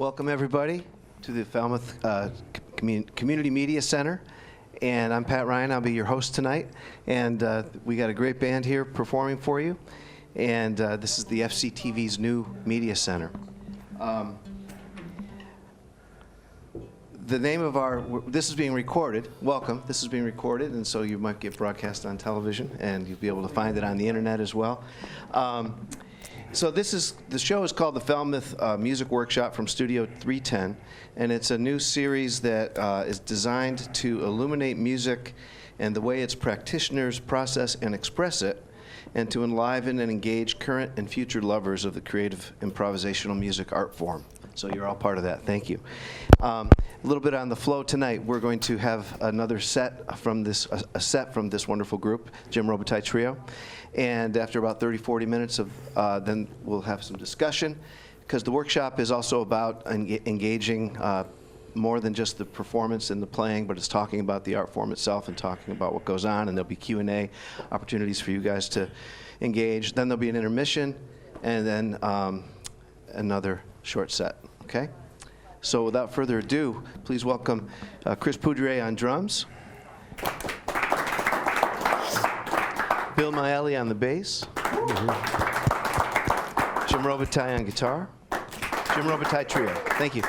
Welcome, everybody, to the Falmouth Community Media Center. And I'm Pat Ryan. I'll be your host tonight. And we got a great band here performing for you. And this is the FCTV's new media center. The name of this is being recorded. Welcome. This is being recorded, and so you might get broadcast on television, and you'll be able to find it on the internet as well. So the show is called the Falmouth Music Workshop from Studio 310, and it's a new series that is designed to illuminate music and the way its practitioners process and express it, and to enliven and engage current and future lovers of the creative improvisational music art form. So you're all part of that. Thank you. A little bit on the flow tonight. We're going to have another set from this wonderful group, Jim Robitaille Trio. And after about 30-40 minutes then we'll have some discussion, because the workshop is also about engaging more than just the performance and the playing, but it's talking about the art form itself and talking about what goes on, and there'll be Q&A opportunities for you guys to engage. Then there'll be an intermission, and then another short set, okay? So without further ado, please welcome Chris Poudre on drums, Bill Maeli on the bass, Jim Robitaille on guitar, Jim Robitaille Trio. Thank you.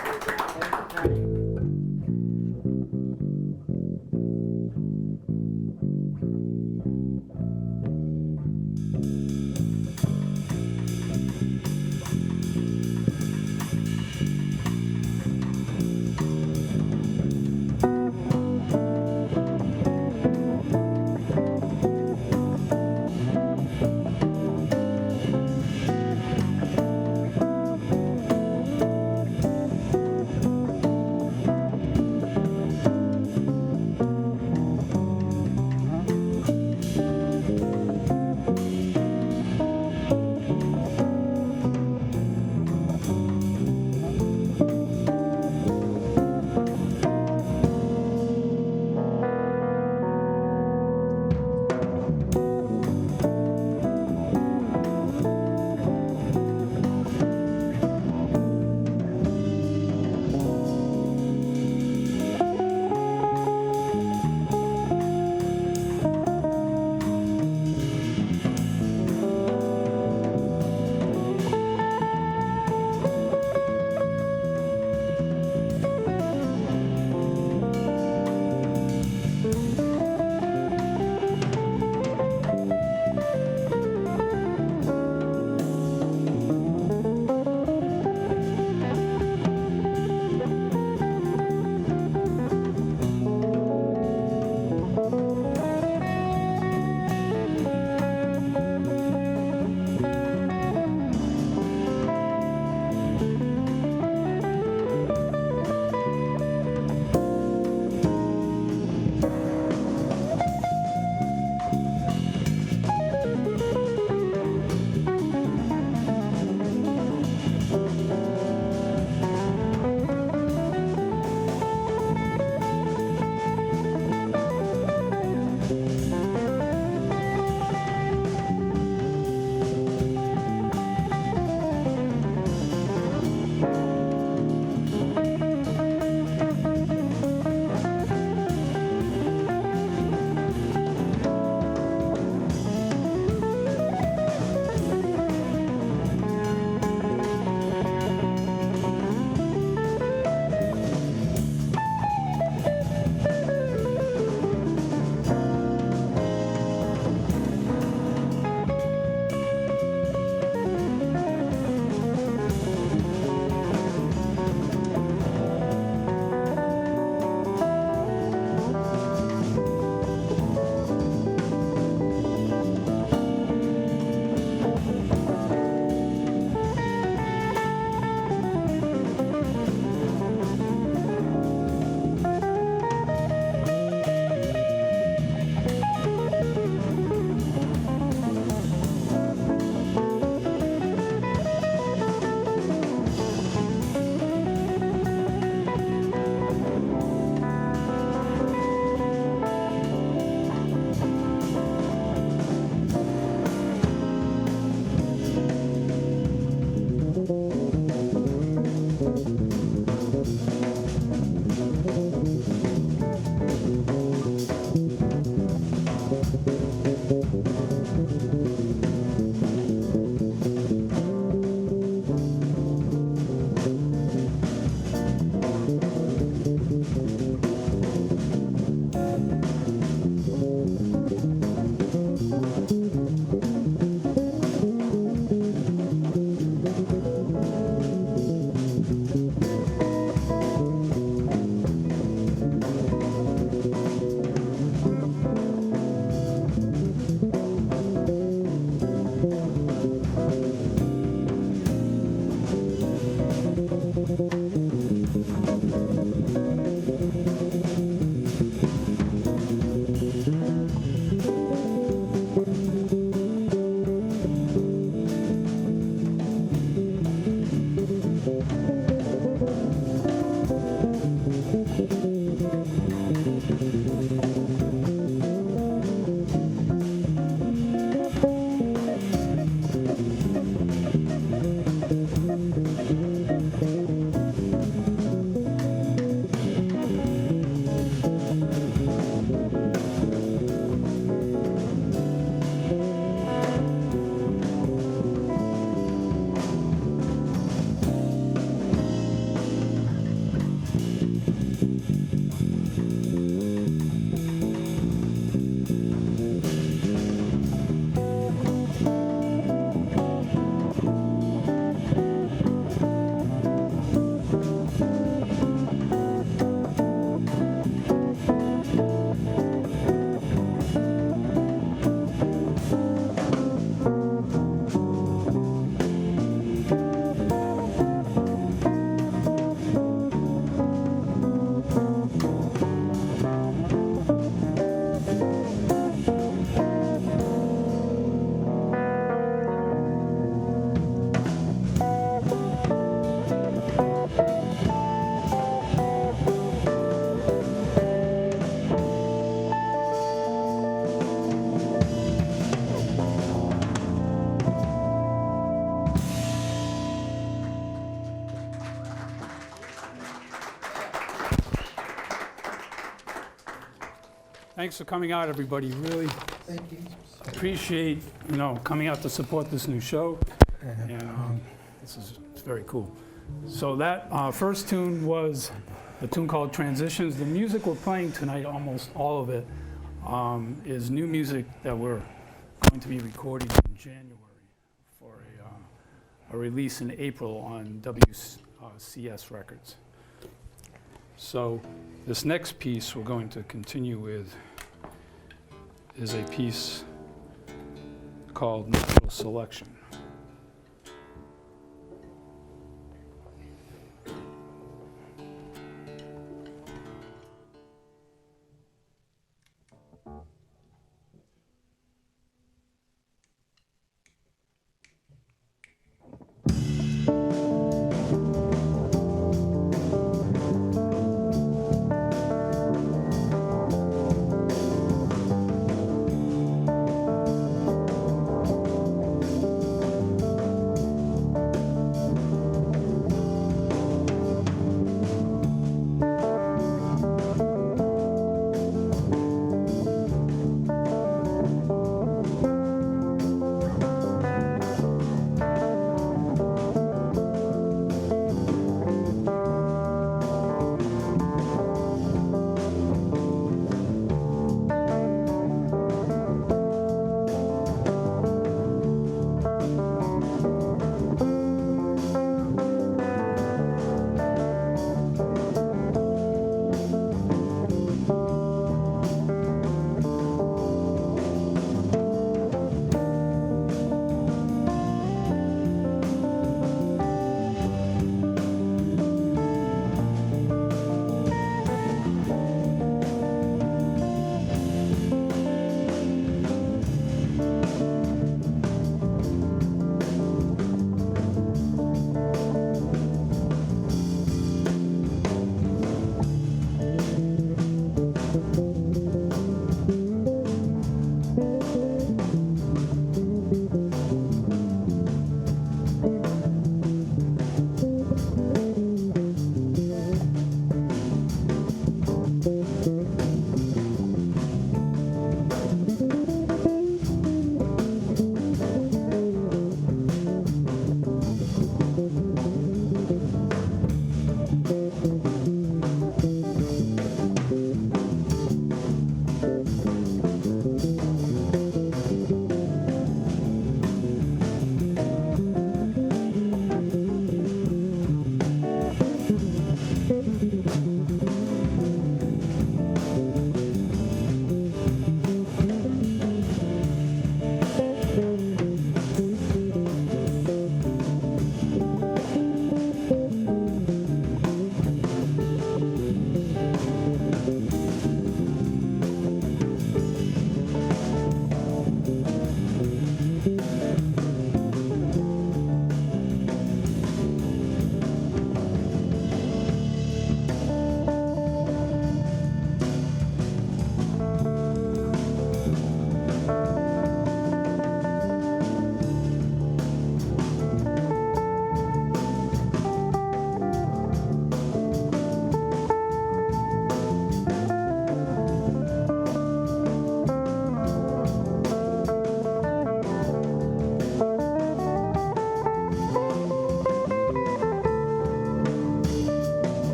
Thanks for coming out, everybody. Really appreciate, coming out to support this new show. And it's very cool. So that first tune was a tune called Transitions. The music we're playing tonight, almost all of it, is new music that we're going to be recording in January for a release in April on WCS Records. So this next piece we're going to continue with is a piece called Natural Selection.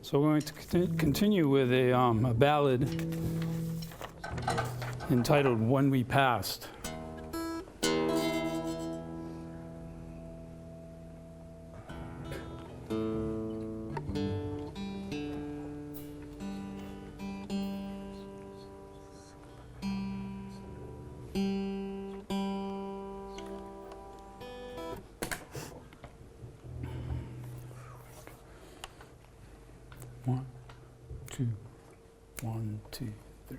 So we're going to continue with a ballad entitled When We Passed. One, two, 1, 2, 3.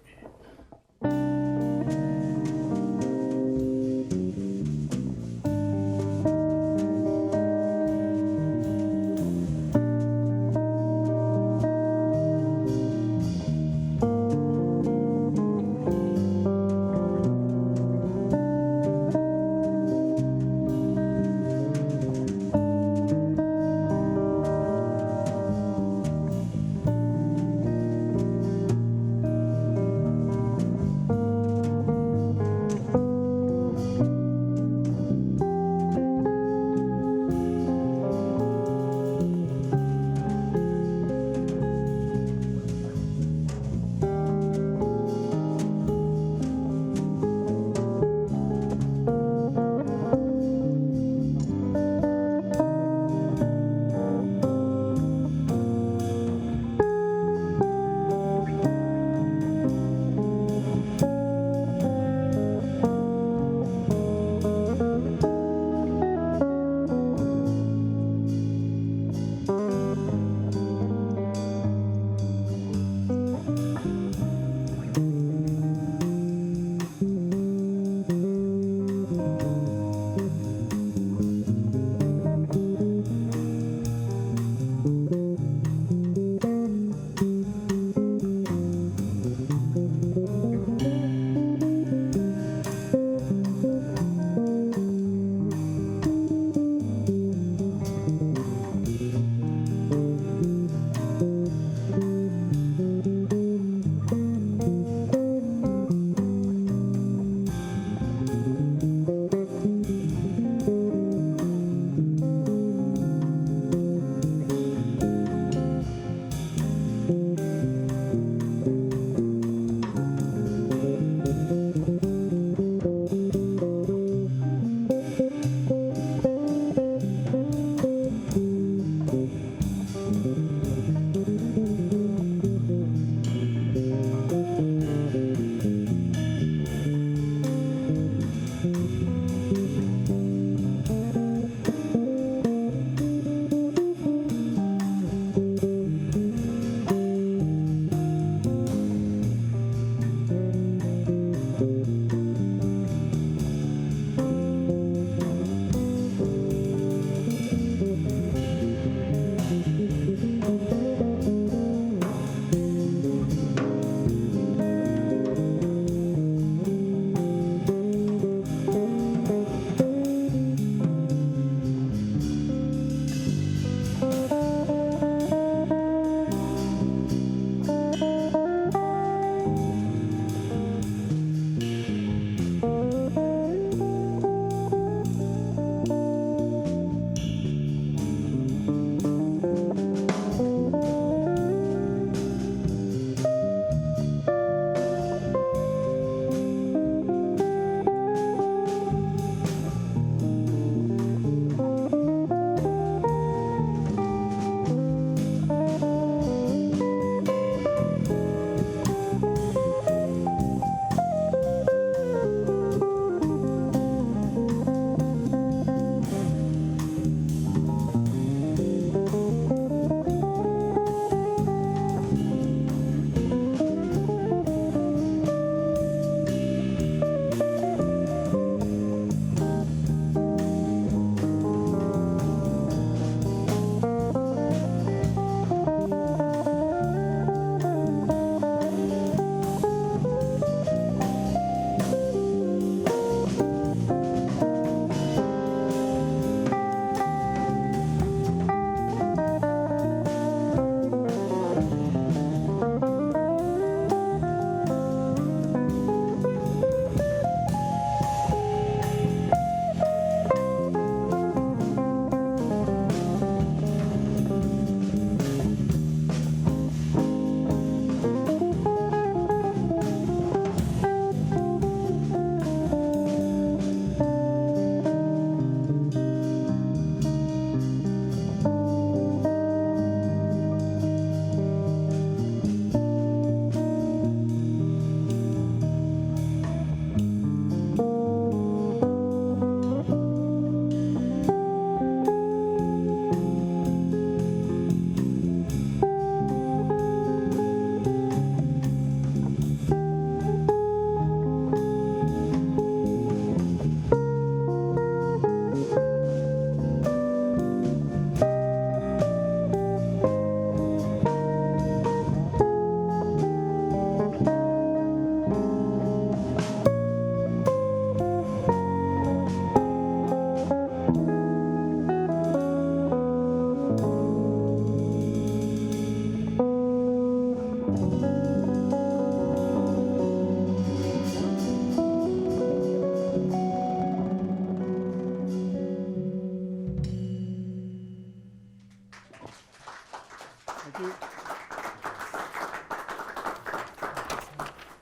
you.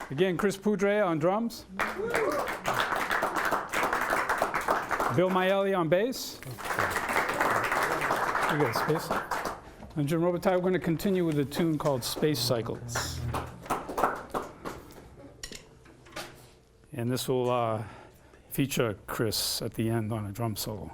Again, Chris Poudre on drums. Bill Maelli on bass. We got space. And Jim Robitaille, we're going to continue with a tune called Space Cycles. And this will feature Chris at the end on a drum solo.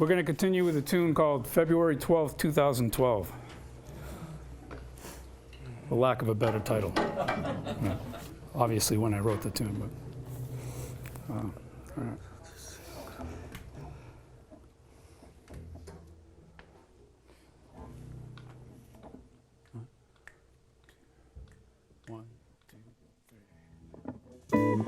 We're going to continue with a tune called February 12th, 2012. For lack of a better title. Yeah, obviously when I wrote the tune, but. All right. One, two, three.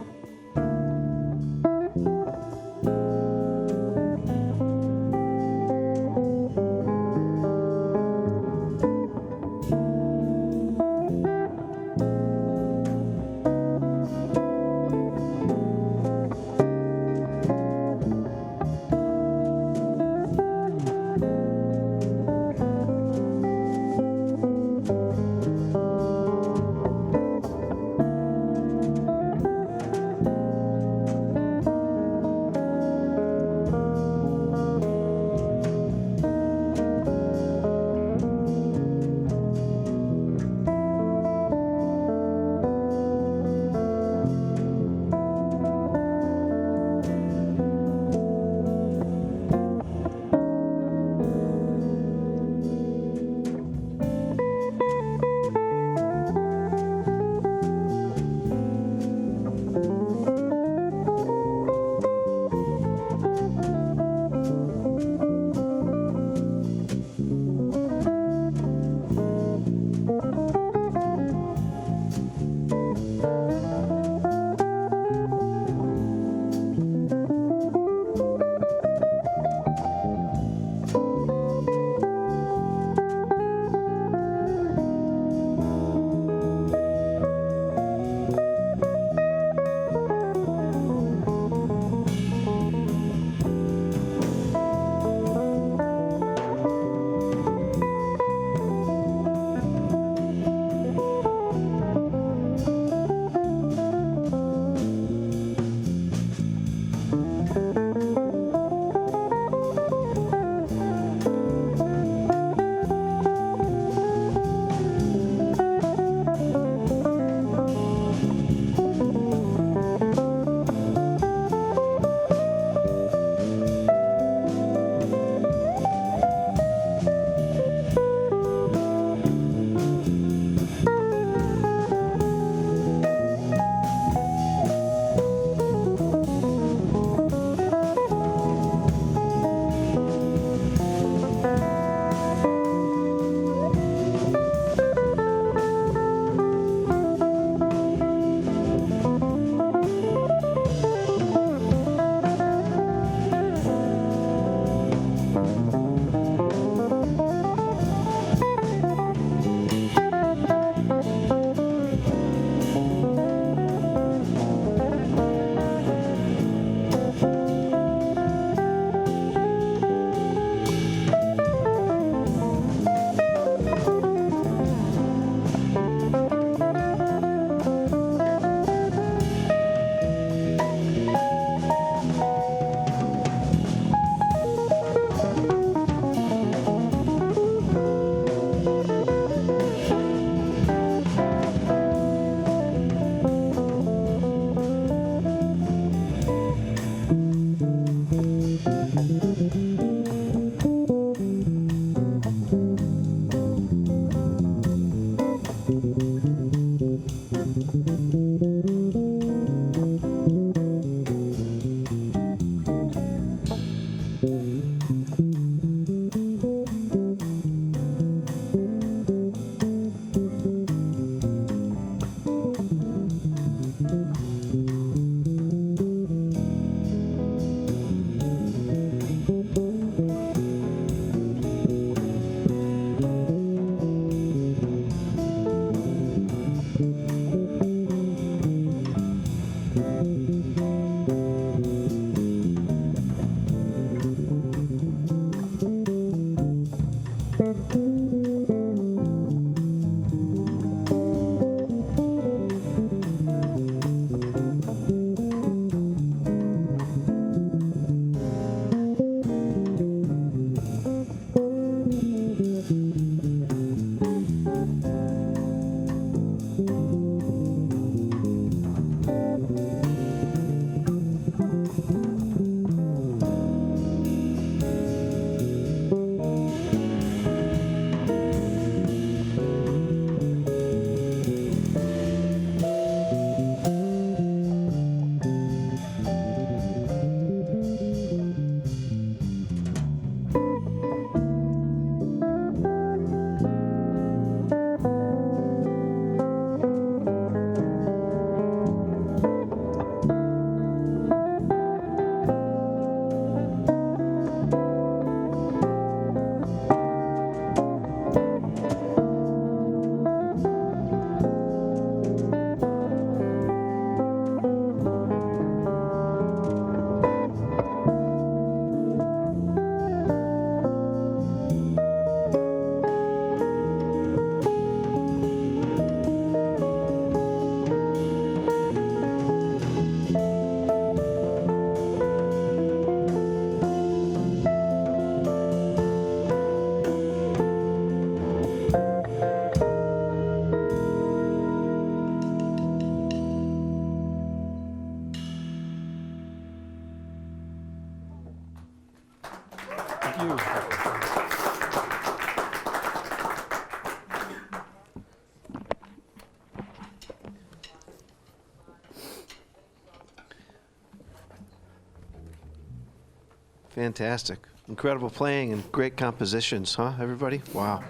Fantastic. Incredible playing and great compositions, huh, everybody? Wow.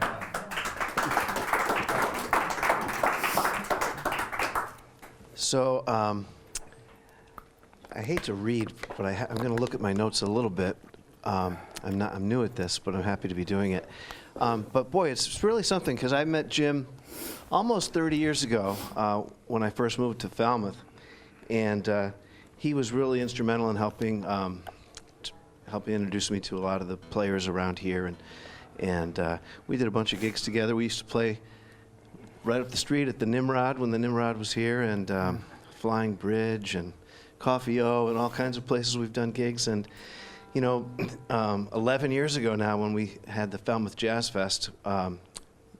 So, I hate to read, but I'm going to look at my notes a little bit. I'm new at this, but I'm happy to be doing it. But boy, it's really something, because I met Jim almost 30 years ago when I first moved to Falmouth, and he was really instrumental in helping introduce me to a lot of the players around here, and we did a bunch of gigs together. We used to play right up the street at the Nimrod when the Nimrod was here, and Flying Bridge and Coffee O and all kinds of places we've done gigs. And you know, 11 years ago now, when we had the Falmouth Jazz Fest,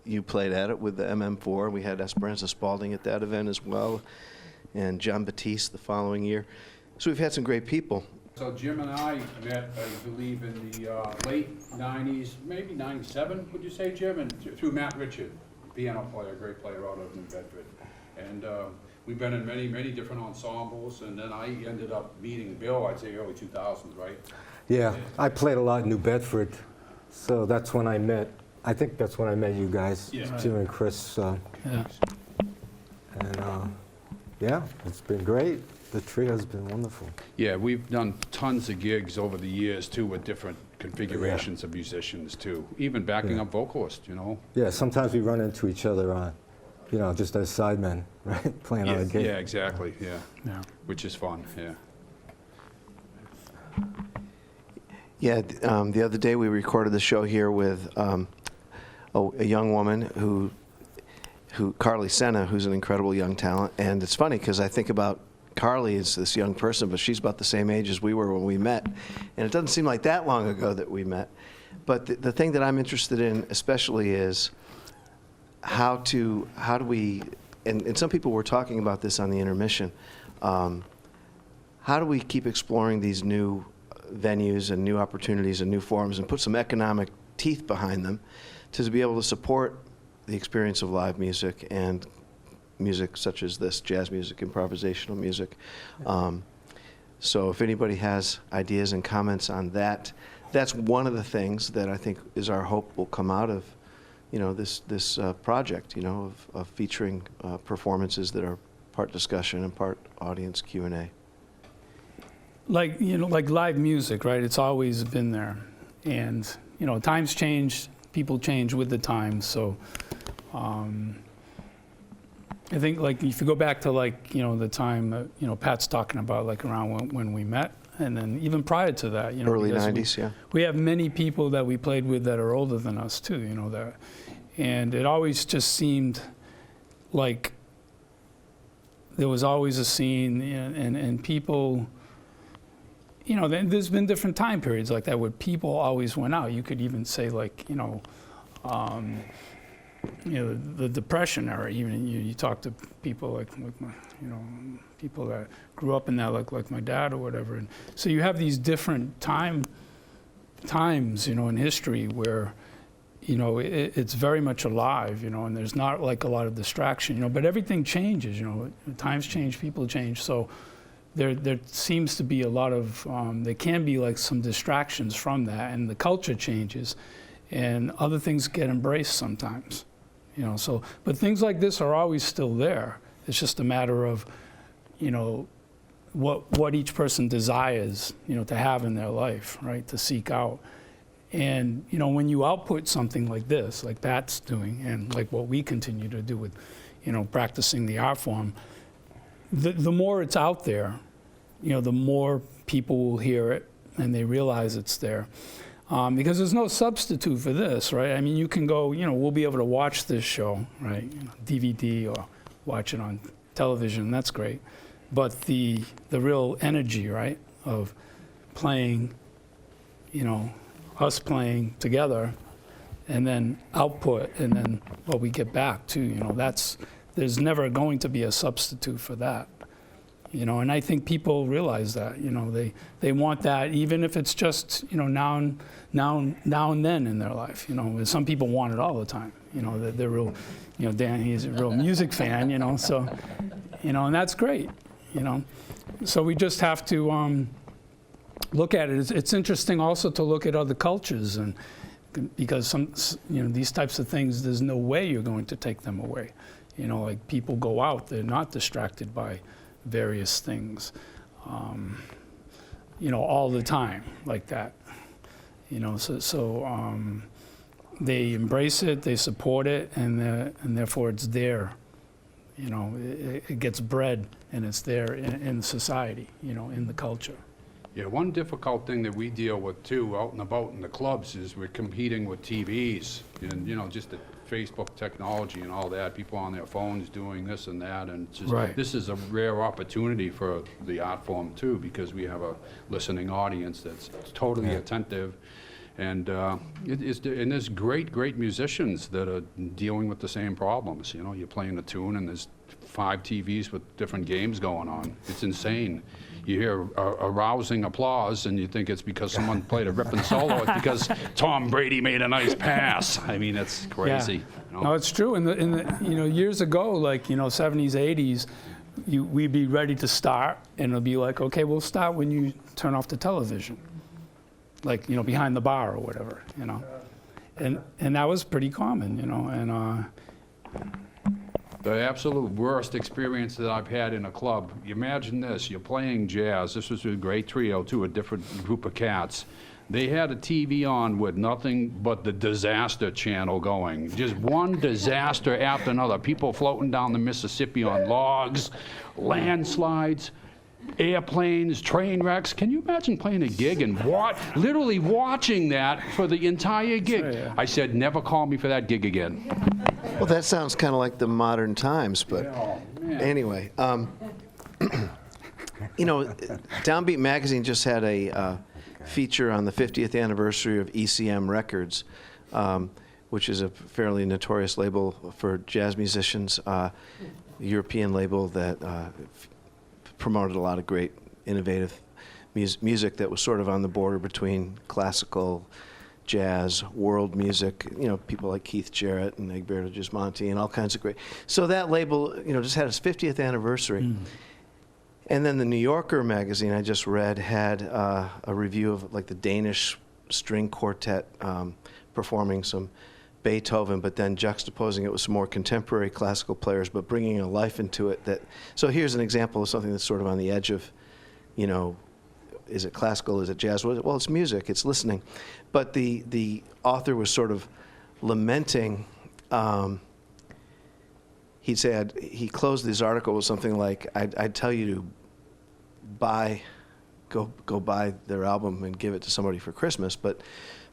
you played at it with the MM4. We had Esperanza Spalding at that event as well, and John Batiste the following year. So we've had some great people. So Jim and I met, I believe, in the late 90s, maybe 97, would you say, Jim? And through Matt Richard, piano player, great player out of New Bedford. And we've been in many, many different ensembles, and then I ended up meeting Bill, I'd say early 2000s, right? Yeah, I played a lot in New Bedford, so that's when I met, I think that's when I met you guys, Yeah. Jim and Chris. Yeah. And yeah, it's been great. The trio's been wonderful. Yeah, we've done tons of gigs over the years, too, with different configurations of musicians, too. Even backing up vocalists, you know? Yeah, sometimes we run into each other on, you know, just as sidemen, right, playing on a gig. Yeah, exactly, yeah. Yeah. Which is fun, yeah. Yeah, the other day we recorded the show here with a young woman who Carly Senna, who's an incredible young talent. And it's funny because I think about Carly as this young person, but she's about the same age as we were when we met. And it doesn't seem like that long ago that we met. But the thing that I'm interested in especially is how do we, and some people were talking about this on the intermission, how do we keep exploring these new venues and new opportunities and new forums and put some economic teeth behind them to be able to support the experience of live music and music such as this, jazz music, improvisational music. So if anybody has ideas and comments on that, that's one of the things that I think is our hope will come out of, you know, this project, you know, of featuring performances that are part discussion and part audience Q&A. Like, you know, like live music, right? It's always been there. And, you know, times change, people change with the times. So I think, like, if you go back to, like, you know, the time that, you know, Pat's talking about, like, around when we met, and then even prior to that, you know. Early 90s, yeah. We have many people that we played with that are older than us, too, you know, that. And it always just seemed like there was always a scene, and people, you know, there's been different time periods like that where people always went out. You could even say, like, you know, the Depression era. Even you talk to people like my, you know, people that grew up in that, like my dad or whatever. And so you have these different times, you know, in history where, you know, it's very much alive, you know, and there's not like a lot of distraction, you know. But everything changes, you know. Times change, people change. So there seems to be a lot of, there can be like some distractions from that, and the culture changes, and other things get embraced sometimes, you know. So, but things like this are always still there. It's just a matter of, you know, what each person desires, you know, to have in their life, right, to seek out. And, you know, when you output something like this, like Pat's doing, and like what we continue to do with, you know, practicing the art form, the more it's out there, you know, the more people will hear it and they realize it's there. Because there's no substitute for this, right? I mean, you can go, you know, we'll be able to watch this show, right, you know, DVD or watch it on television, that's great. But the real energy, right, of playing, you know, us playing together, and then output, and then what we get back too, you know, there's never going to be a substitute for that, you know. And I think people realize that, you know, they want that, even if it's just, you know, now and then in their life, you know. Some people want it all the time, you know. They're real, you know, Dan, he's a real music fan, you know, so, you know, and that's great, you know. So we just have to look at it. It's interesting also to look at other cultures, and because these types of things, there's no way you're going to take them away. Like people go out, they're not distracted by various things, all the time like that. They embrace it, they support it, and therefore it's there. It gets bred, and it's there in society, in the culture. Yeah, one difficult thing that we deal with too, out and about in the clubs, is we're competing with TVs and, just the Facebook technology and all that, people on their phones doing this and that, and it's just, Right. This is a rare opportunity for the art form too, because we have a listening audience that's totally attentive. And and there's great musicians that are dealing with the same problems. You're playing a tune and there's 5 TVs with different games going on. It's insane. You hear a rousing applause and you think it's because someone played a ripping solo. It's because Tom Brady made a nice pass. I mean, it's crazy. Yeah. No, it's true. In the years ago, like 70s, 80s, we'd be ready to start, and it'll be like, okay, we'll start when you turn off the television, like behind the bar or whatever, and that was pretty common, and. The absolute worst experience that I've had in a club, you imagine this, you're playing jazz. This was a great trio too, a different group of cats. They had a TV on with nothing but the disaster channel going. Just one disaster after another. People floating down the Mississippi on logs, landslides, airplanes, train wrecks. Can you imagine playing a gig and literally watching that for the entire gig? Yeah. I said, never call me for that gig again. Well, that sounds kind of like the modern times, but Oh, man. anyway. Downbeat Magazine just had a feature on the 50th anniversary of ECM Records, which is a fairly notorious label for jazz musicians, European label that promoted a lot of great, innovative music that was sort of on the border between classical, jazz, world music, people like Keith Jarrett and Egberto Gismonti and all kinds of great. So that label, just had its 50th anniversary. Mm. And then the New Yorker magazine I just read had a review of like the Danish string quartet performing some Beethoven, but then juxtaposing it with some more contemporary classical players, but bringing a life into it. So here's an example of something that's sort of on the edge of, is it classical, is it jazz? Well, it's music, it's listening. But the author was sort of lamenting, he closed his article with something like, I'd tell you to go buy their album and give it to somebody for Christmas, but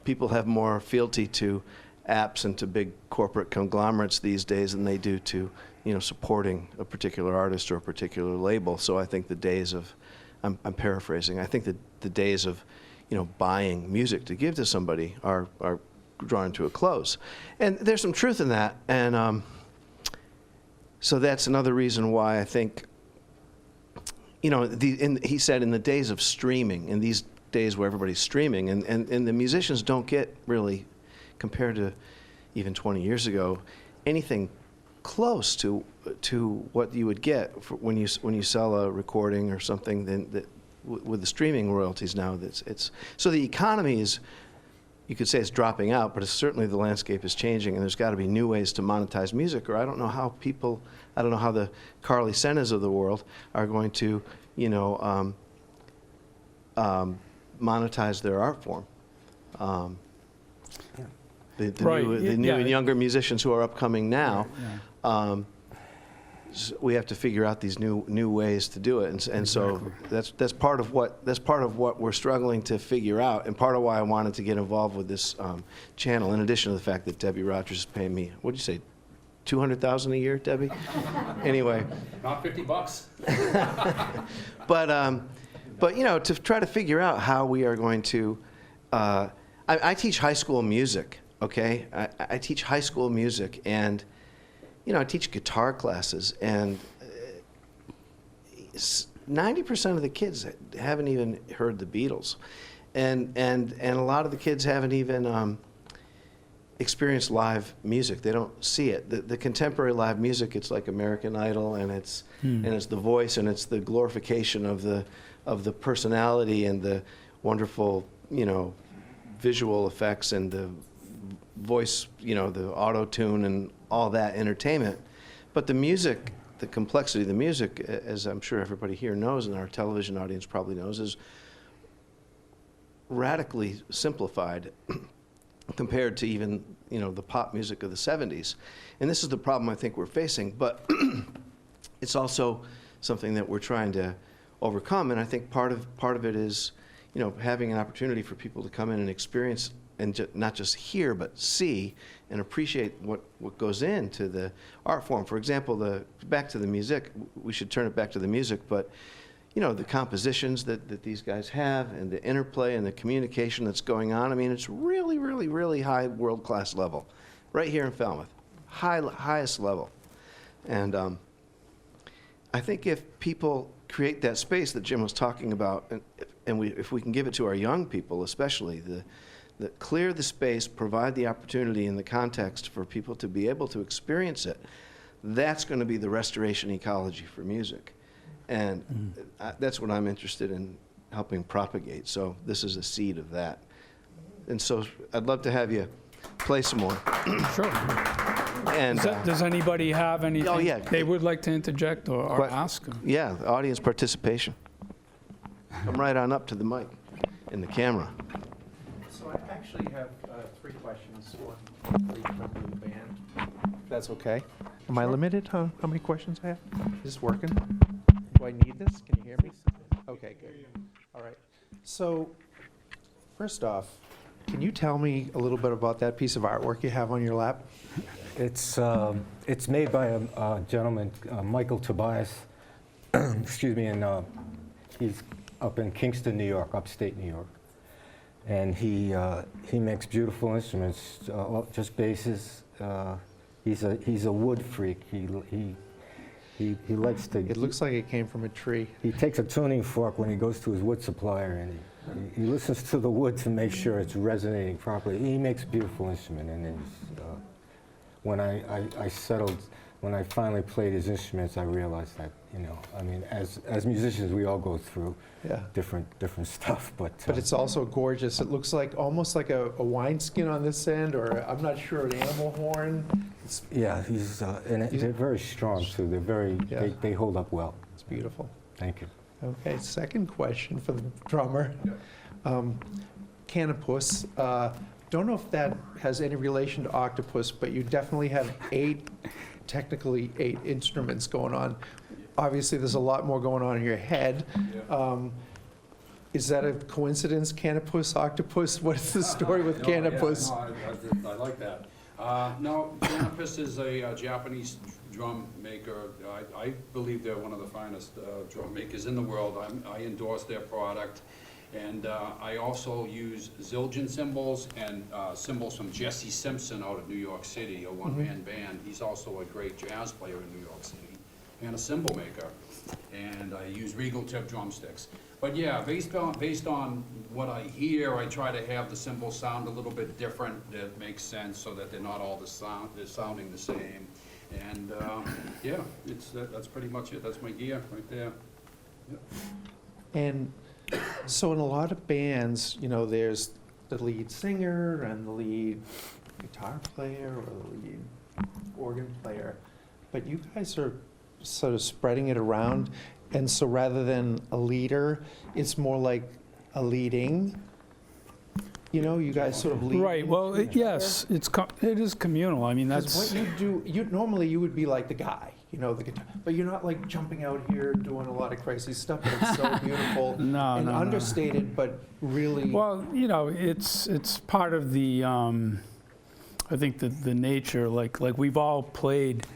people have more fealty to apps and to big corporate conglomerates these days than they do to, supporting a particular artist or a particular label. So I think the days of, I'm paraphrasing, I think that the days of, buying music to give to somebody are drawing to a close. And there's some truth in that. And so that's another reason why I think, he said in the days of streaming, in these days where everybody's streaming, and the musicians don't get really, compared to even 20 years ago, anything close to what you would get when you sell a recording or something that with the streaming royalties now. So the economy is, you could say it's dropping out, but it's certainly the landscape is changing, and there's got to be new ways to monetize music, or I don't know how the Carly Senas of the world are going to monetize their art form. The new and younger musicians who are upcoming now, we have to figure out these new ways to do it, and so that's part of what we're struggling to figure out, and part of why I wanted to get involved with this channel. In addition to the fact that Debbie Rogers is paying me, what'd you say, $200,000 a year, Debbie? Anyway, not $50. But to try to figure out how we are going to. I teach high school music. Okay, I teach high school music, and I teach guitar classes, and 90% of the kids haven't even heard the Beatles, and a lot of the kids haven't even experienced live music. They don't see it. The contemporary live music, it's like American Idol, and it's the voice, and it's the glorification of the personality and the wonderful, visual effects and the voice, the auto-tune and all that entertainment. But the music, the complexity of the music, as I'm sure everybody here knows and our television audience probably knows, is radically simplified compared to even, the pop music of the 70s. And this is the problem I think we're facing, but it's also something that we're trying to overcome. And I think part of it is, having an opportunity for people to come in and experience and not just hear, but see and appreciate what goes into the art form. For example, back to the music, we should turn it back to the music, but the compositions that these guys have and the interplay and the communication that's going on, I mean, it's really, really, really high world-class level right here in Falmouth, highest level. And I think if people create that space that Jim was talking about, and if we can give it to our young people especially, clear the space, provide the opportunity and the context for people to be able to experience it, that's going to be the restoration ecology for music. And that's what I'm interested in helping propagate. So this is a seed of that. And so I'd love to have you play some more. Sure. And Does anybody have anything they would like to interject or ask? yeah, audience participation. Come right on up to the mic and the camera. So I actually have 3 questions, one for each member of the band, if that's okay. Am I limited on how many questions I have? Is this working? Do I need this? Can you hear me? Okay, good. All right. So first off, can you tell me a little bit about that piece of artwork you have on your lap? It's made by a gentleman, Michael Tobias, excuse me, and he's up in Kingston, New York, upstate New York. And he makes beautiful instruments, just basses. He's a wood freak. He likes to. It looks like it came from a tree. He takes a tuning fork when he goes to his wood supplier, and he listens to the wood to make sure it's resonating properly. He makes a beautiful instrument, and when I finally played his instruments, I realized that, I mean, as musicians, we all go through different stuff, but it's also gorgeous. It looks like almost like a wineskin on this end, or I'm not sure, an animal horn. Yeah, and they're very strong too. They're very, they hold up well. It's beautiful. Thank you. Okay, second question for the drummer. Canopus, don't know if that has any relation to octopus, but you definitely have technically eight instruments going on. Obviously, there's a lot more going on in your head. Is that a coincidence, Canopus, octopus? What is the story with Canopus? No, I like that. No, Canopus is a Japanese drum maker. I believe they're one of the finest drum makers in the world. I endorse their product. And I also use Zildjian cymbals and cymbals from Jesse Simpson out of New York City, a one-man band. He's also a great jazz player in New York City and a cymbal maker. And I use Regal tip drumsticks. But yeah, based on what I hear, I try to have the cymbals sound a little bit different. That makes sense, so that they're not all they're sounding the same. And yeah, that's pretty much it. That's my gear right there. Yep. And so in a lot of bands, there's the lead singer and the lead guitar player or the lead organ player, but you guys are sort of spreading it around, and so rather than a leader, it's more like a leading. You guys sort of lead. Right. Well, yes, it is communal. I mean, that's what you do. Normally you would be like the guy, the guitar, but you're not like jumping out here doing a lot of crazy stuff. But it's so beautiful and understated, but really. Well, it's part of the. I think the nature, like we've all played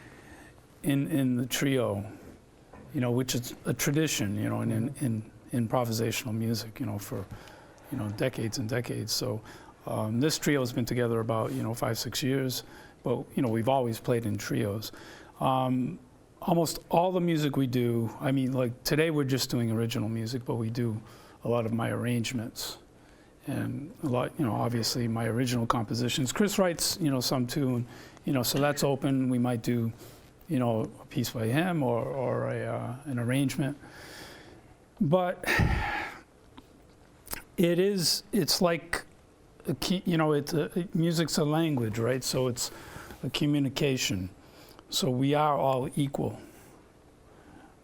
in the trio, which is a tradition, in improvisational music, for. Decades and decades. So this trio has been together about 5-6 years, but we've always played in trios. Almost all the music we do, I mean, like today we're just doing original music, but we do a lot of my arrangements and a lot, obviously my original compositions. Chris writes, some too, and, so that's open. We might do, a piece by him or an arrangement, but. It's like, music's a language, right? So it's a communication. So we are all equal.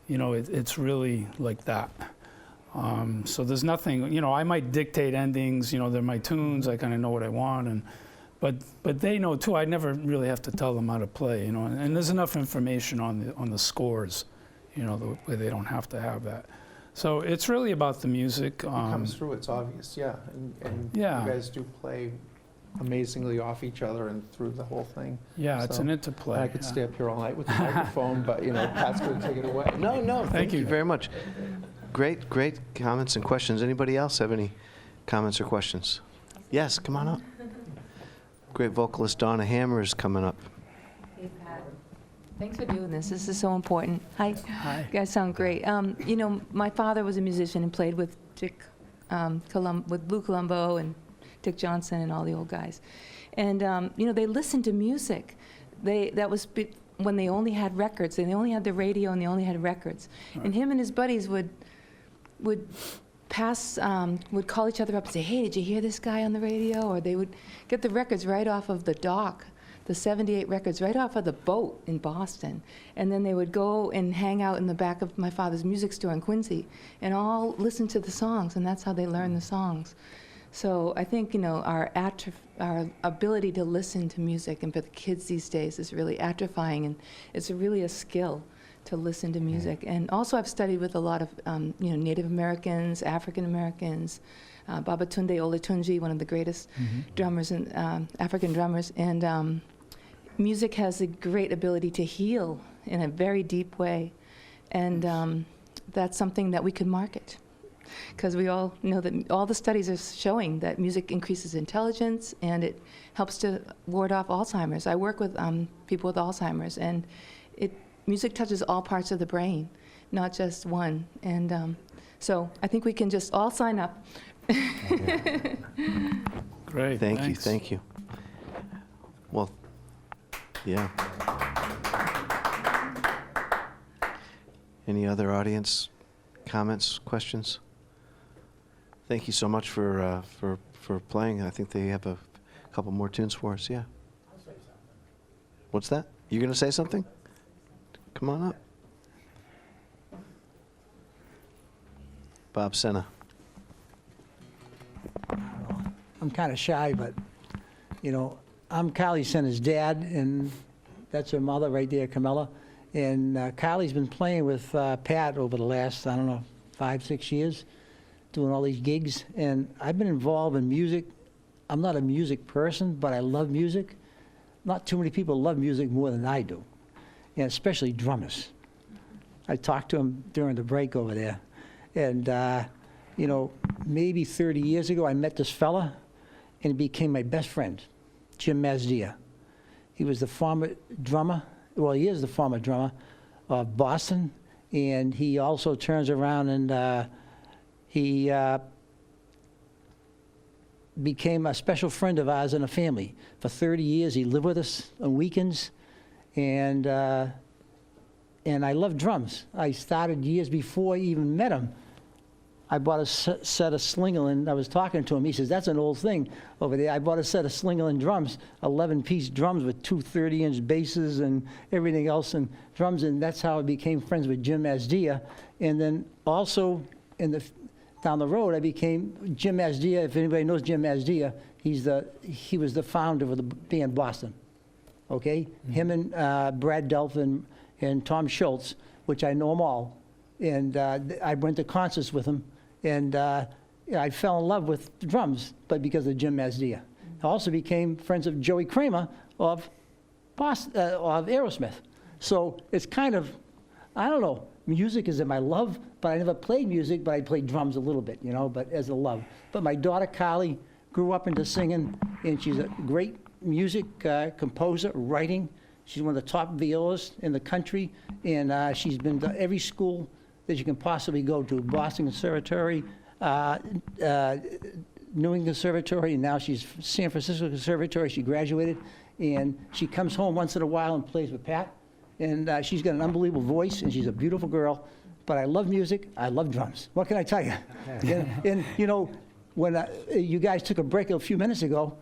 It's really like that. So there's nothing, I might dictate endings, they're my tunes, I kind of know what I want, but they know too. I never really have to tell them how to play, and there's enough information on the scores, the way they don't have to have that. So it's really about the music. It comes through, it's obvious, yeah. And Yeah. you guys do play amazingly off each other and through the whole thing. Yeah, it's So, an interplay. I could yeah. stay up here all night with the microphone, but, Pat's going to take it away. No, thank you you. very much. Great comments and questions. Anybody else have any comments or questions? Yes, come on up. Great vocalist Donna Hammer is coming up. Hey, Pat. Thanks for doing this. This is so important. Hi. Hi. You guys sound great. My father was a musician and played with with Lou Colombo and Dick Johnson and all the old guys. And, they listened to music. That was when they only had records. They only had the radio and they only had records. Right. And him and his buddies would call each other up and say, hey, did you hear this guy on the radio? Or they would get the records right off of the dock, the 78 records right off of the boat in Boston. And then they would go and hang out in the back of my father's music store in Quincy and all listen to the songs, and that's how they learned the songs. So I think, our ability to listen to music, and for the kids these days, is really atrophying, and it's really a skill to listen to music. And also I've studied with a lot of, Native Americans, African Americans, Babatunde Olatunji, one of the greatest drummers, and African drummers. And music has a great ability to heal in a very deep way. And that's something that we could market. Because we all know that all the studies are showing that music increases intelligence and it helps to ward off Alzheimer's. I work with people with Alzheimer's, and music touches all parts of the brain, not just one. And so I think we can just all sign up. Great. Thank you. Well, yeah. Any other audience comments, questions? Thank you so much for playing. I think they have a couple more tunes for us. Yeah. I'll say something. What's that? You going to say something? Come on up. Bob Senna. I'm kind of shy, but, I'm Kylie Senna's dad, and that's her mother right there, Camilla. And Kylie's been playing with Pat over the last, 5, 6 years, doing all these gigs. And I've been involved in music. I'm not a music person, but I love music. Not too many people love music more than I do, and especially drummers. I talked to him during the break over there. And, maybe 30 years ago, I met this fella, and he became my best friend, Jim Mazdia. He was the former drummer, well, he is the former drummer of Boston, and he also turns around and he became a special friend of ours in the family. For 30 years, he lived with us on weekends, and I love drums. I started years before I even met him. I bought a set of Slingerland. I was talking to him. He says, that's an old thing over there. I bought a set of Slingerland drums, 11-piece drums with two 30-inch basses and everything else and drums, and that's how I became friends with Jim Mazdia. And then also down the road, I became Jim Mazdia. If anybody knows Jim Mazdia, he was the founder of the band Boston. Okay? Mm-hmm. Him and Brad Delphin and Tom Schultz, which I know them all. And I went to concerts with him. And I fell in love with the drums, but because of Jim Mazdia. I also became friends of Joey Kramer of Aerosmith. So it's kind of, I don't know, music is in my love, but I never played music, but I played drums a little bit, but as a love. But my daughter, Kylie, grew up into singing, and she's a great music composer, writing. She's one of the top violists in the country, and she's been to every school that you can possibly go to, Boston Conservatory, New England Conservatory, and now she's San Francisco Conservatory. She graduated, and she comes home once in a while and plays with Pat, and she's got an unbelievable voice, and she's a beautiful girl. But I love music. I love drums. What can I tell you? And when you guys took a break a few minutes ago,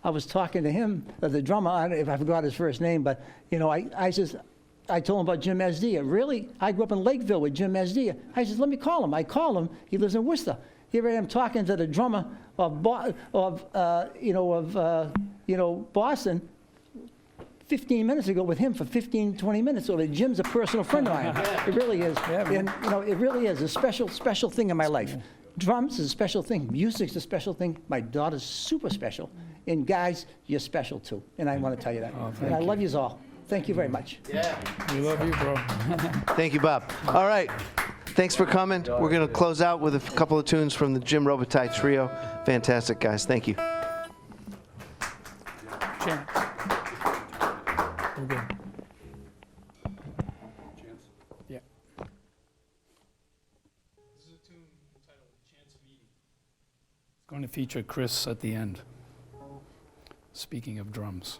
I was talking to him, the drummer, I don't know if I forgot his first name, but, you know, I told him about Jim Esdia. Really? I grew up in Lakeville with Jim Esdia. I said, let me call him. I call him. He lives in Worcester. Here I am talking to the drummer of Boston 15 minutes ago with him for 15, 20 minutes. So Jim's a personal friend of mine. It really is. And, you know, it really is a special, special thing in my life. Drums is a special thing. Music's a special thing. My daughter's super special. And guys, you're special too. And I want to tell you that. And I love yous all. Thank you very much. We love you, bro. Thank you, Bob. All right. Thanks for coming. We're going to close out with a couple of tunes from the Jim Robitaille Trio. Fantastic, guys. Thank you. Chairman. We're good. Chance? Yeah. This is a tune entitled Chance Meeting. It's going to feature Chris at the end. Speaking of drums.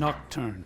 Nocturne.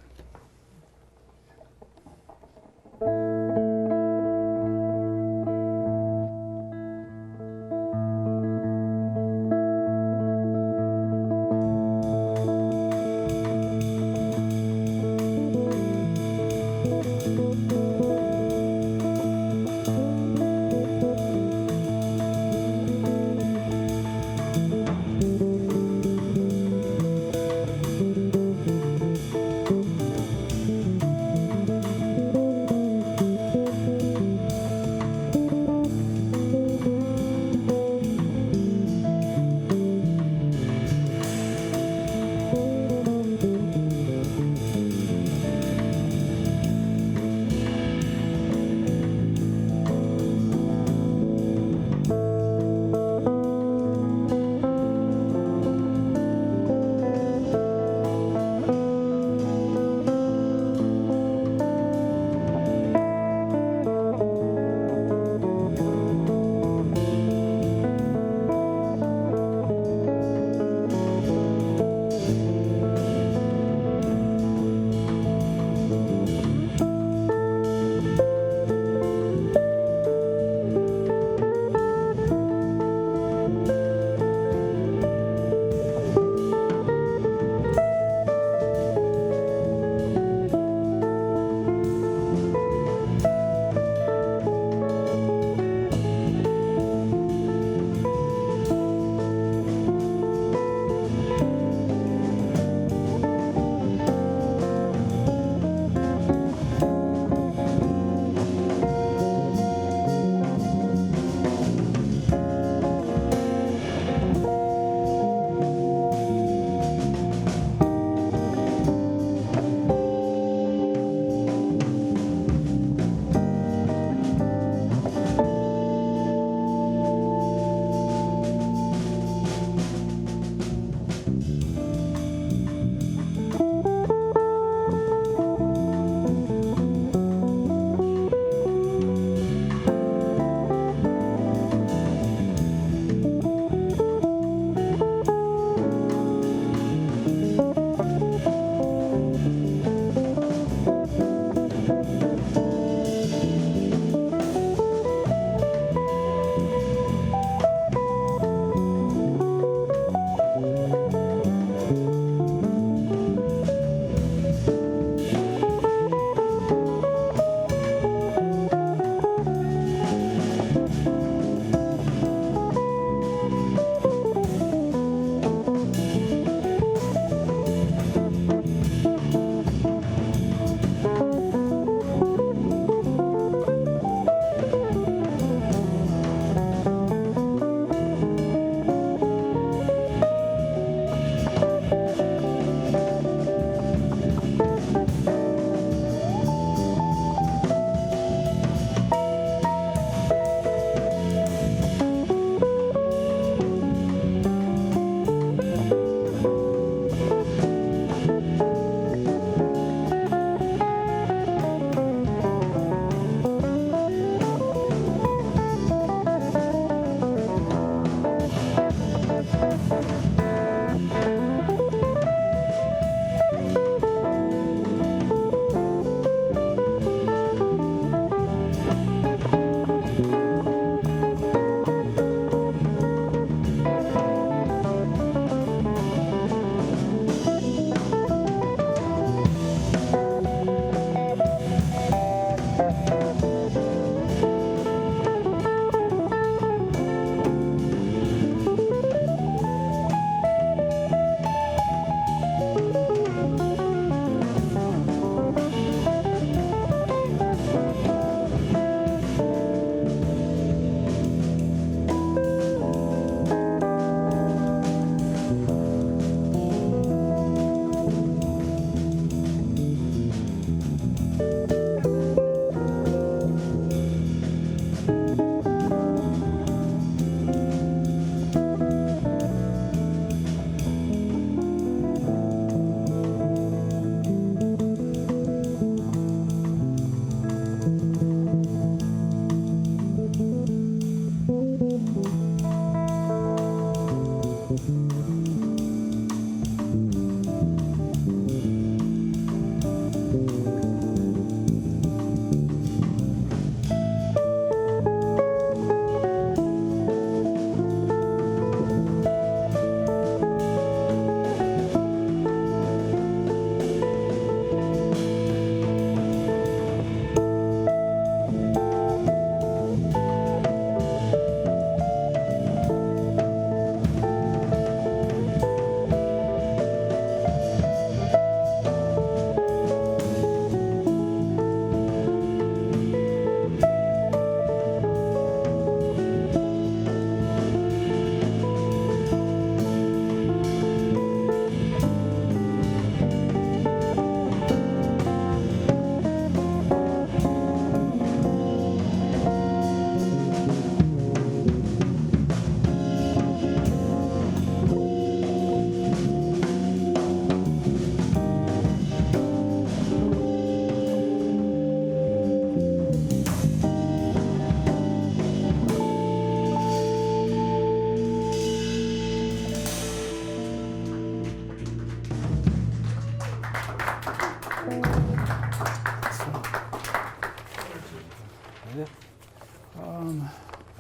Tuesday?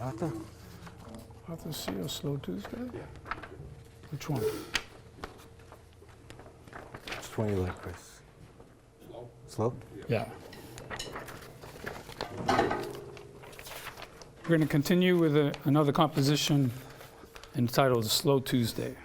Arthur? Arthur C. or Slow Tuesday? Which one? Which one you like, Chris? Slow. Slow? Yeah. We're going to continue with another composition entitled Slow Tuesday.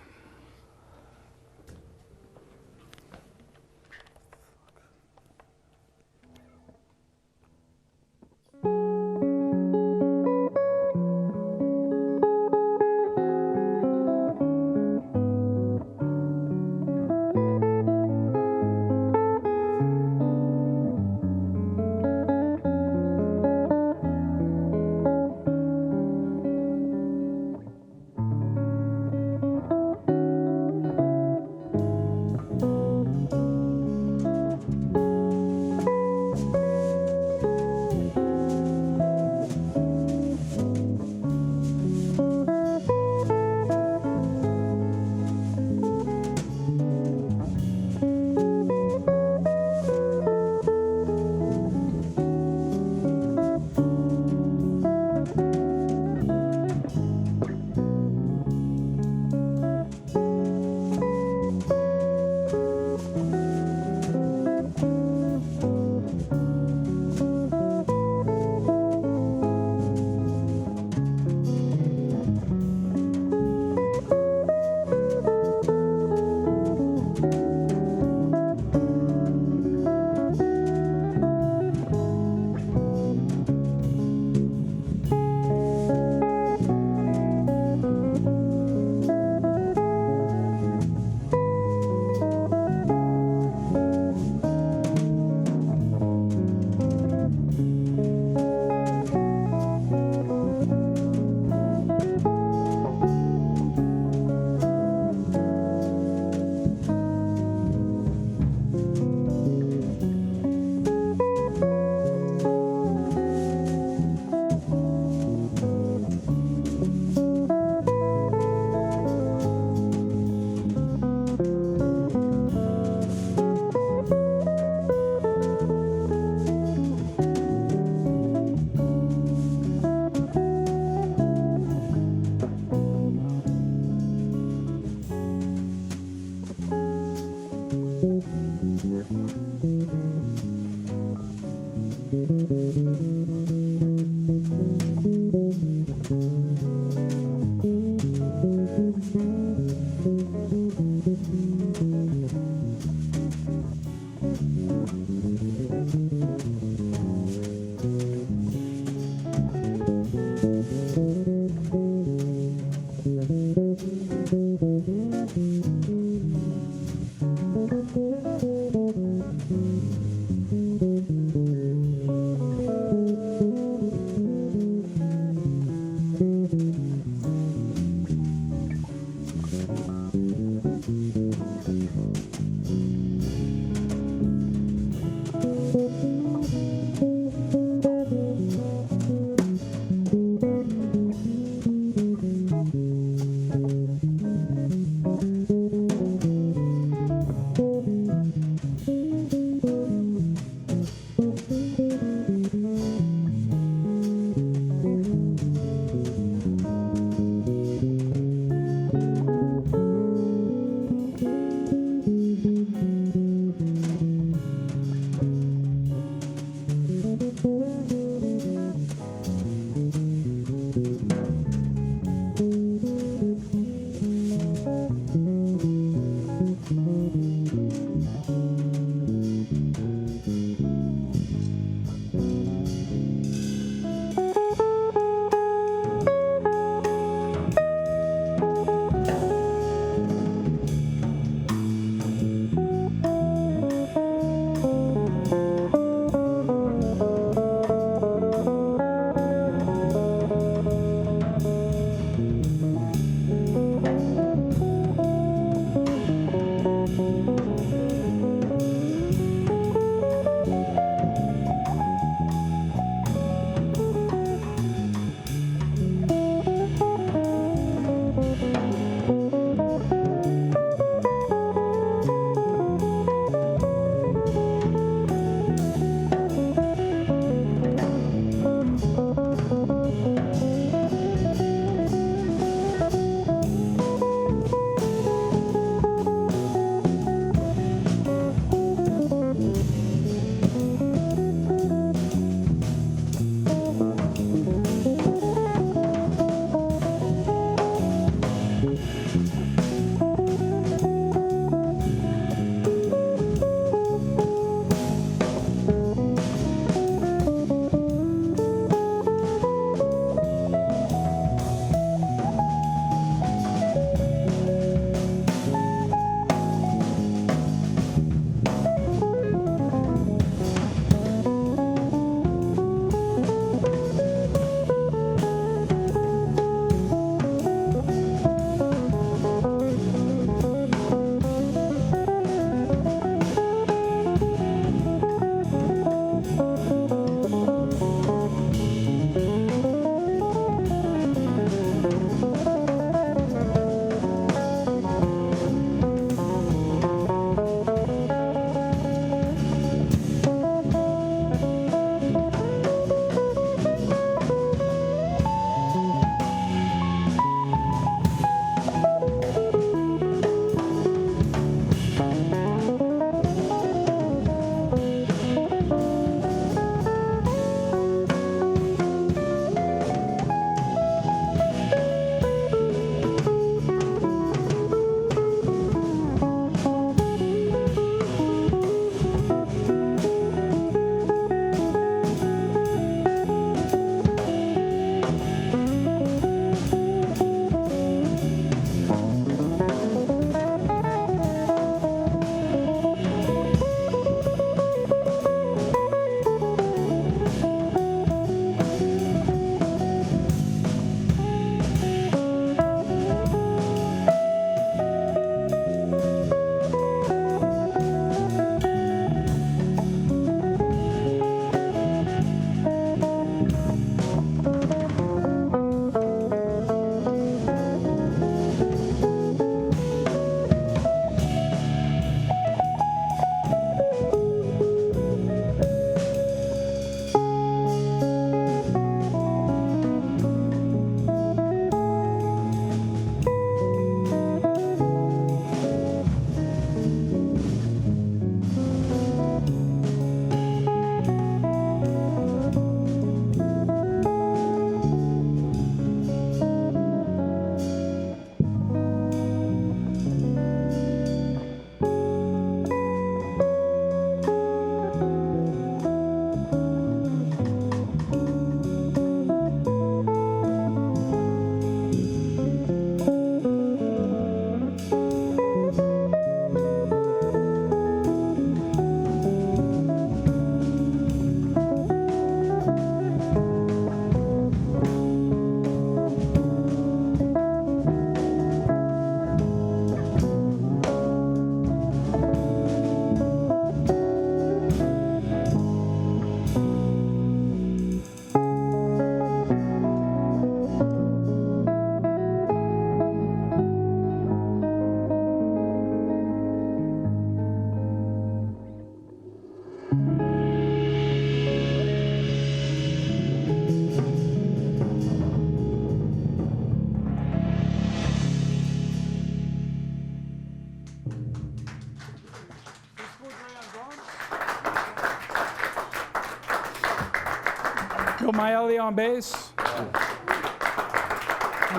Bill Maelli on bass. I'm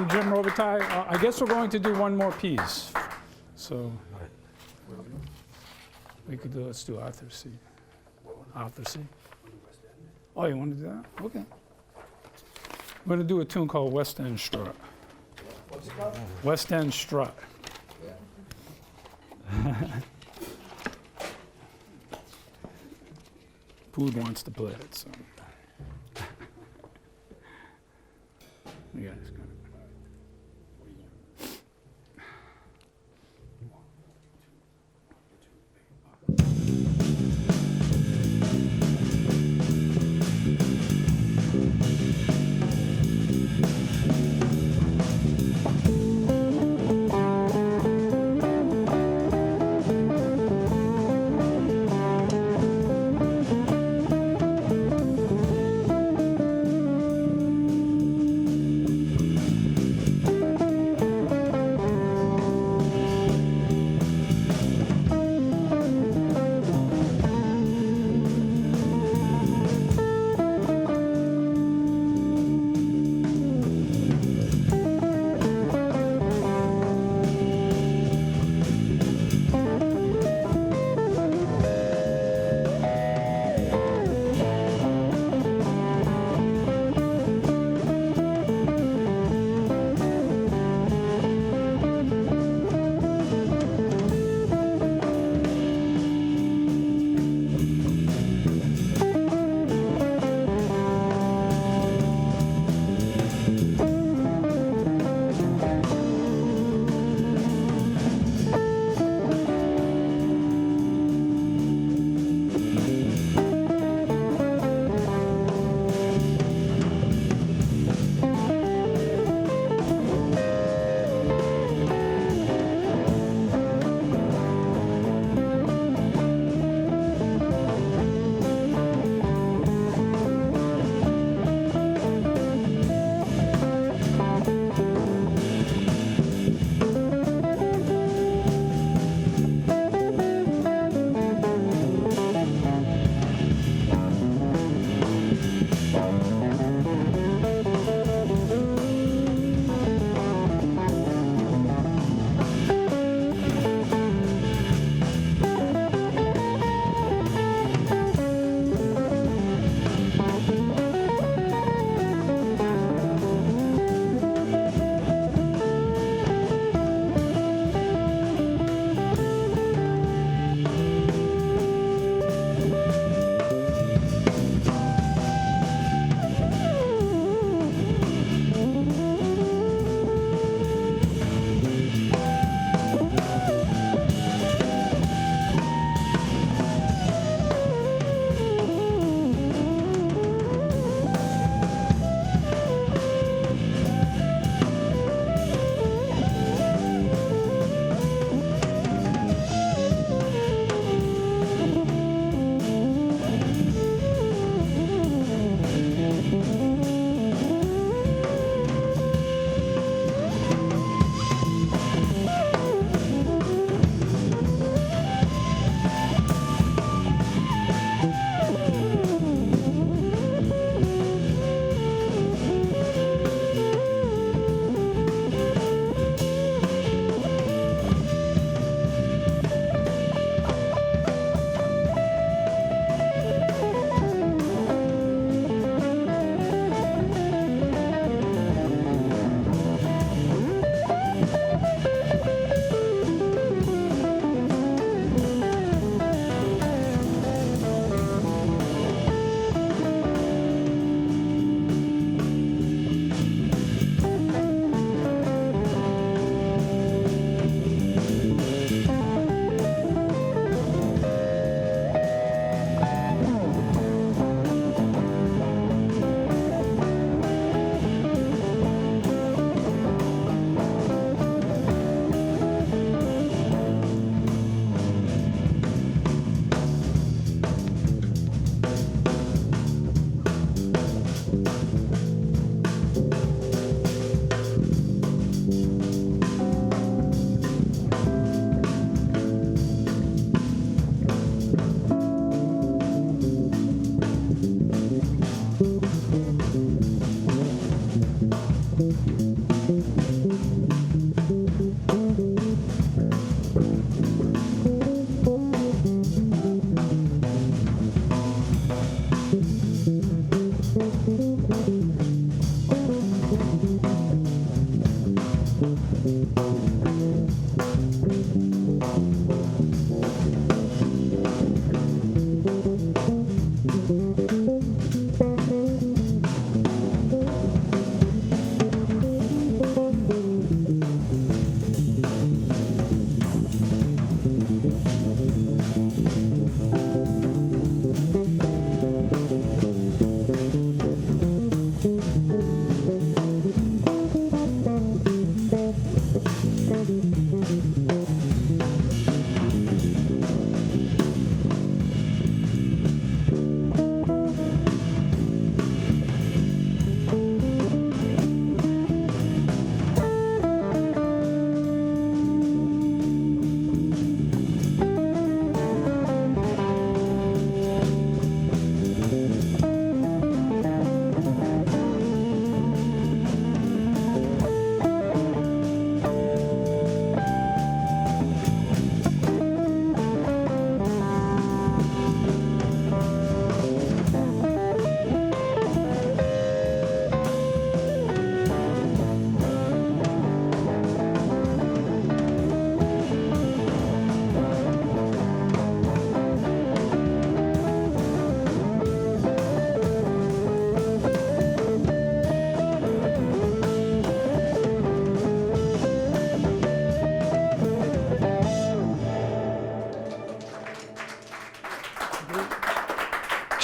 Jim Robitaille. I guess we're going to do one more piece. So we could do, let's do Arthur C. Arthur C. Oh, you want to do that? Okay. We're going to do a tune called West End Strut. What's it called? West End Strut. Food wants to play it, so. You guys got it.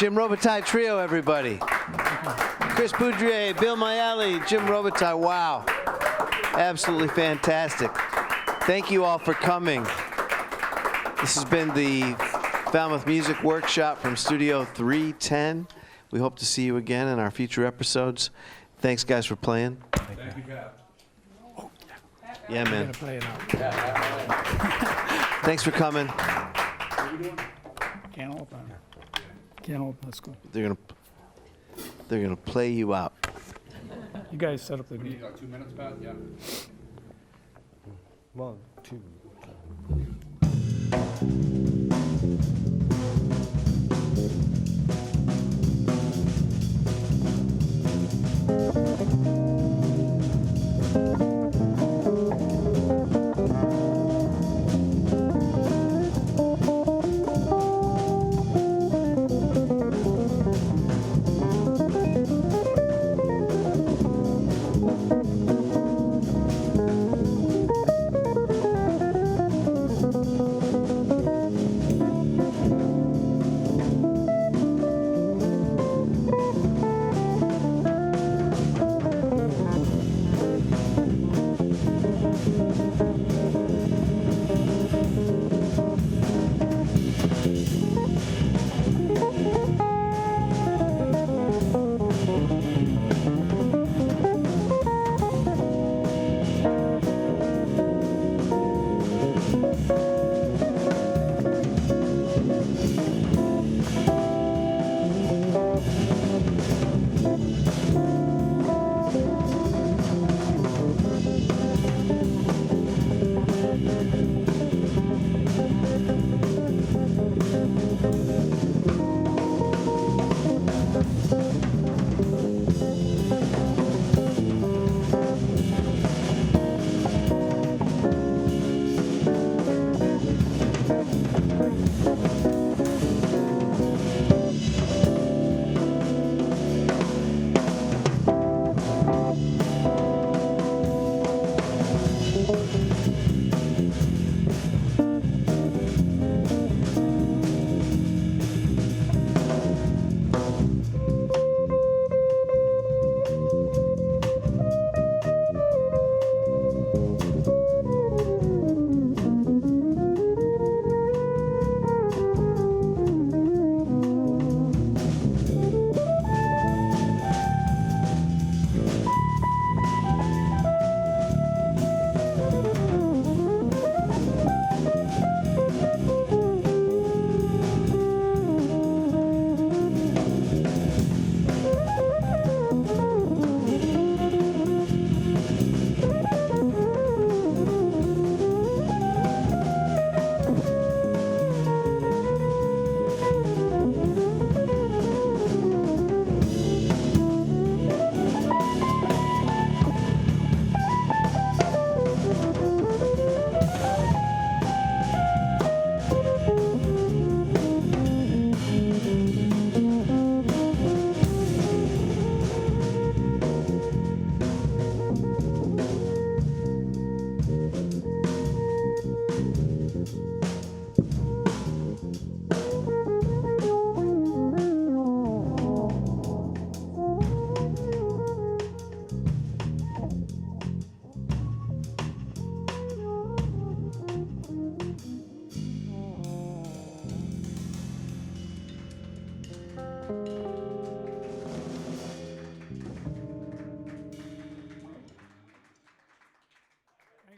Jim Robitaille Trio, everybody. Chris Boudrier, Bill Mayali, Jim Robitaille. Wow. Absolutely fantastic. Thank you all for coming. This has been the Falmouth Music Workshop from Studio 310. We hope to see you again in our future episodes. Thanks, guys, for playing. Thank you, Pat. Yeah, man. Play it out. Thanks for coming. Can't open. Can't open. Let's go. They're gonna play you out. You guys set up the We meeting. need 2 minutes, Pat? Yeah. 1, 2.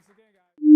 Thanks again, guys.